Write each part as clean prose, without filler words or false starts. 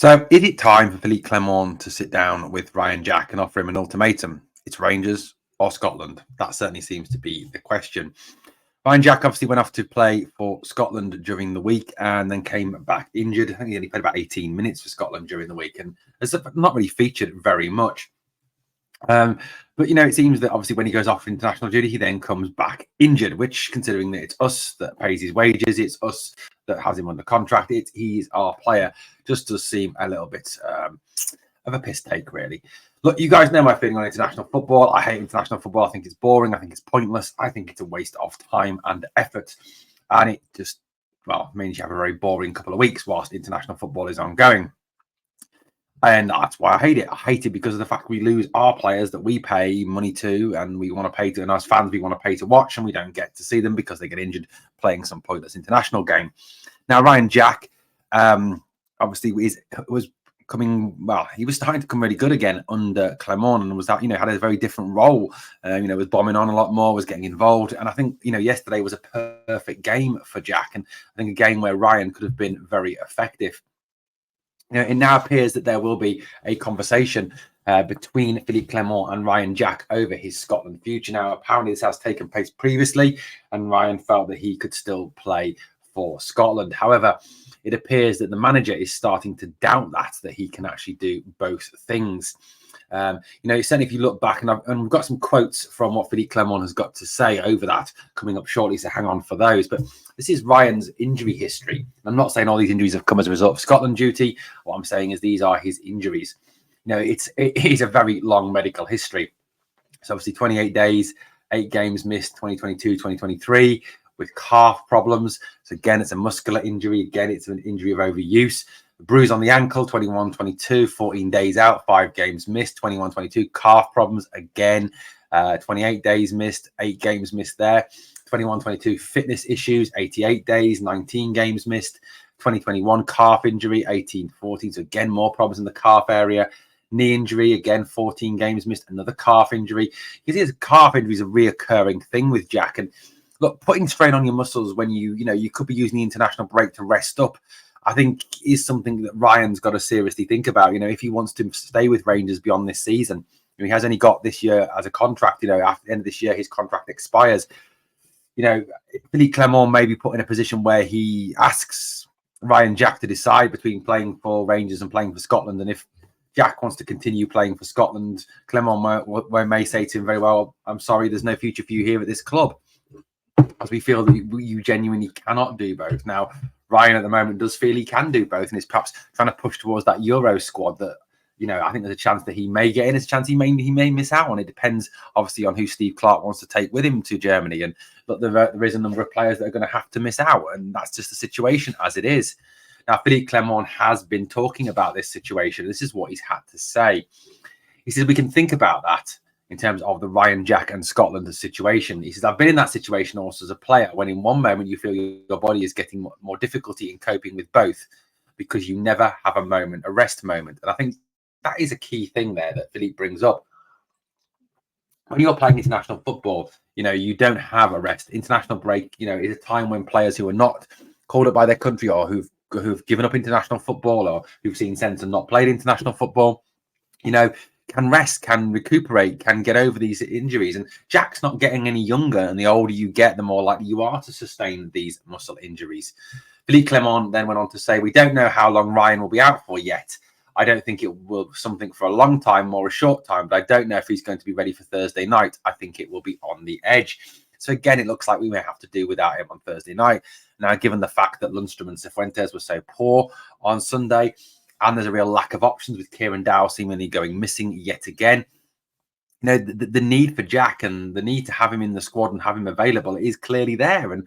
So, is it time for Phillipe Clement to sit down with Ryan Jack and offer him an ultimatum? It's Rangers or Scotland? That certainly seems to be the question. Ryan Jack obviously went off to play for Scotland during the week and then came back injured. I think he only played about 18 minutes for Scotland during the week and has not really featured very much. But, it seems that obviously when he goes off for international duty, he then comes back injured, which, considering that it's us that pays his wages, it's us that has him under contract, he's our player, just does seem a little bit of a piss take, really. Look, you guys know my feeling on international football. I hate international football. I think it's boring. I think it's pointless. I think it's a waste of time and effort. And it just, means you have a very boring couple of weeks whilst international football is ongoing. And that's why I hate it. I hate it because of the fact we lose our players that we pay money to and we want to pay to, and as fans, we want to pay to watch, and we don't get to see them because they get injured playing some pointless international game. Now, Ryan Jack, obviously, was coming, he was starting to come really good again under Clement and was that, had a very different role, was bombing on a lot more, was getting involved. And I think, yesterday was a perfect game for Jack. And I think a game where Ryan could have been very effective. It now appears that there will be a conversation between Phillipe Clement and Ryan Jack over his Scotland future. Now, apparently this has taken place previously, and Ryan felt that he could still play for Scotland. However, it appears that the manager is starting to doubt that he can actually do both things. Certainly if you look back, and we've got some quotes from what Phillipe Clement has got to say over that coming up shortly, so hang on for those. But this is Ryan's injury history. I'm not saying all these injuries have come as a result of Scotland duty. What I'm saying is these are his injuries. It is a very long medical history. So obviously 28 days, 8 games missed, 2022, 2023, with calf problems. So again, it's a muscular injury. Again, it's an injury of overuse. A bruise on the ankle, 21-22, 14 days out, 5 games missed, 21-22, calf problems again, 28 days missed, 8 games missed there, 21-22, fitness issues, 88 days, 19 games missed, 2021, calf injury, 18-14, so again, more problems in the calf area. Knee injury, again, 14 games missed, another calf injury. You see, calf injury is a reoccurring thing with Jack. And look, putting strain on your muscles when you could be using the international break to rest up, I think is something that Ryan's got to seriously think about. If he wants to stay with Rangers beyond this season, he has only got this year as a contract. After the end of this year, his contract expires. Phillipe Clement may be put in a position where he asks Ryan Jack to decide between playing for Rangers and playing for Scotland. And if Jack wants to continue playing for Scotland, Clement may say to him very well, I'm sorry, there's no future for you here at this club. As we feel that you genuinely cannot do both. Now, Ryan at the moment does feel he can do both and is perhaps trying to push towards that Euro squad that, I think there's a chance that he may get in. There's a chance he may miss out on. It depends, obviously, on who Steve Clarke wants to take with him to Germany. And look, there is a number of players that are going to have to miss out, and that's just the situation as it is. Now, Phillipe Clement has been talking about this situation. This is what he's had to say. He says we can think about that in terms of the Ryan Jack and Scotland situation. He says, I've been in that situation also as a player, when in one moment you feel your body is getting more difficulty in coping with both because you never have a rest moment. And I think that is a key thing there that Phillipe brings up. When you're playing international football, you don't have a rest. International break, is a time when players who are not called up by their country or who've given up international football or who've seen sense and not played international football, can rest, can recuperate, can get over these injuries. And Jack's not getting any younger, and the older you get, the more likely you are to sustain these muscle injuries. Phillipe Clement then went on to say, we don't know how long Ryan will be out for yet. I don't think it will be something for a long time or a short time, but I don't know if he's going to be ready for Thursday night. I think it will be on the edge. So again, it looks like we may have to do without him on Thursday night. Now, given the fact that Lundstram and Cifuentes were so poor on Sunday, and there's a real lack of options with Kieran Dow seemingly going missing yet again. The need for Jack and the need to have him in the squad and have him available is clearly there. And,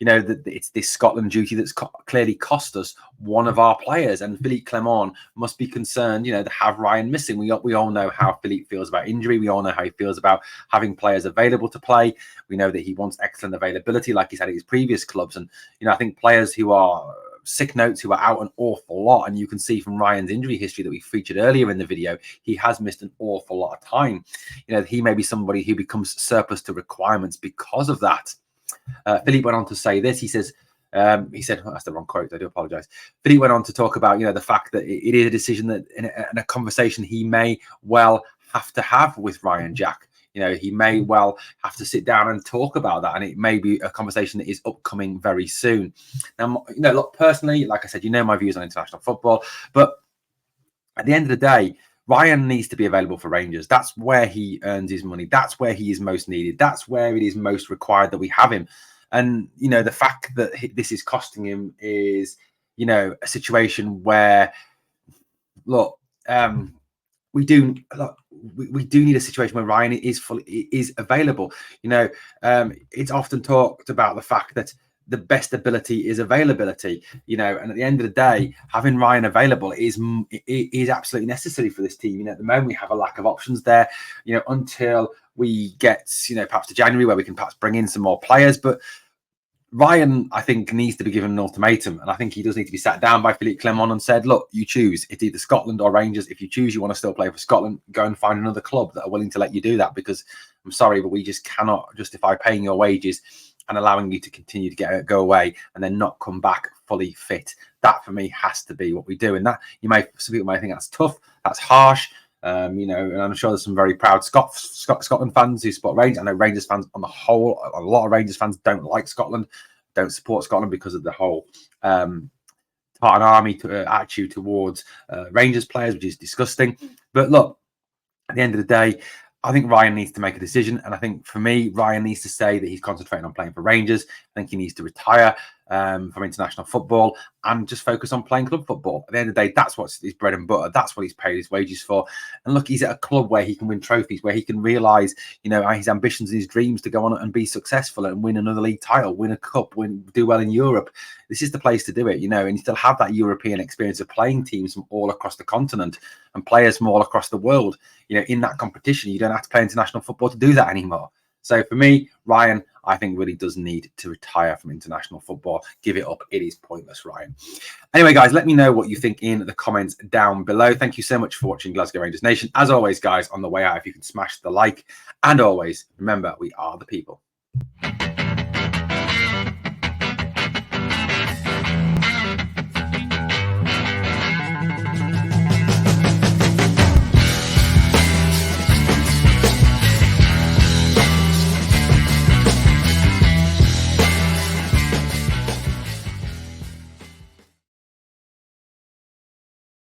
it's this Scotland duty that's clearly cost us one of our players. And Phillipe Clement must be concerned, to have Ryan missing. We all know how Phillipe feels about injury. We all know how he feels about having players available to play. We know that he wants excellent availability like he's had at his previous clubs. And, I think players who are sick notes, who are out an awful lot, and you can see from Ryan's injury history that we featured earlier in the video, he has missed an awful lot of time. He may be somebody who becomes surplus to requirements because of that. Phillipe went on to say this. He says, He said, well, that's the wrong quote. I do apologise. But he went on to talk about, the fact that it is a decision that in a conversation he may well have to have with Ryan Jack. He may well have to sit down and talk about that, and it may be a conversation that is upcoming very soon. Now, look, personally, like I said, my views on international football, but at the end of the day, Ryan needs to be available for Rangers. That's where he earns his money. That's where he is most needed. That's where it is most required that we have him. And, the fact that this is costing him is, a situation where, look, we do need a situation where Ryan is available. It's often talked about the fact that the best ability is availability, and at the end of the day, having Ryan available is absolutely necessary for this team. At the moment we have a lack of options there, until we get, perhaps to January, where we can perhaps bring in some more players. But Ryan, I think, needs to be given an ultimatum, and I think he does need to be sat down by Phillipe Clement and said, look, you choose. It's either Scotland or Rangers. If you choose you want to still play for Scotland, go and find another club that are willing to let you do that, because I'm sorry, but we just cannot justify paying your wages and allowing you to continue to go away and then not come back fully fit. That, for me, has to be what we do. And that, some people may think that's tough, that's harsh, and I'm sure there's some very proud Scotland fans who support Rangers. I know Rangers fans on the whole, a lot of Rangers fans don't like Scotland, don't support Scotland because of the whole Tartan Army attitude towards Rangers players, which is disgusting. But look, at the end of the day, I think Ryan needs to make a decision. And I think, for me, Ryan needs to say that he's concentrating on playing for Rangers. I think he needs to retire from international football and just focus on playing club football. At the end of the day, that's what's his bread and butter. That's what he's paid his wages for. And look, he's at a club where he can win trophies, where he can realise, his ambitions and his dreams to go on and be successful and win another league title, win a cup, do well in Europe. This is the place to do it, and you still have that European experience of playing teams from all across the continent and players from all across the world. In that competition, you don't have to play international football to do that anymore. So for me, Ryan, I think, really does need to retire from international football. Give it up. It is pointless, Ryan. Anyway, guys, let me know what you think in the comments down below. Thank you so much for watching Glasgow Rangers Nation. As always, guys, on the way out, if you can smash the like. And always, remember, we are the people.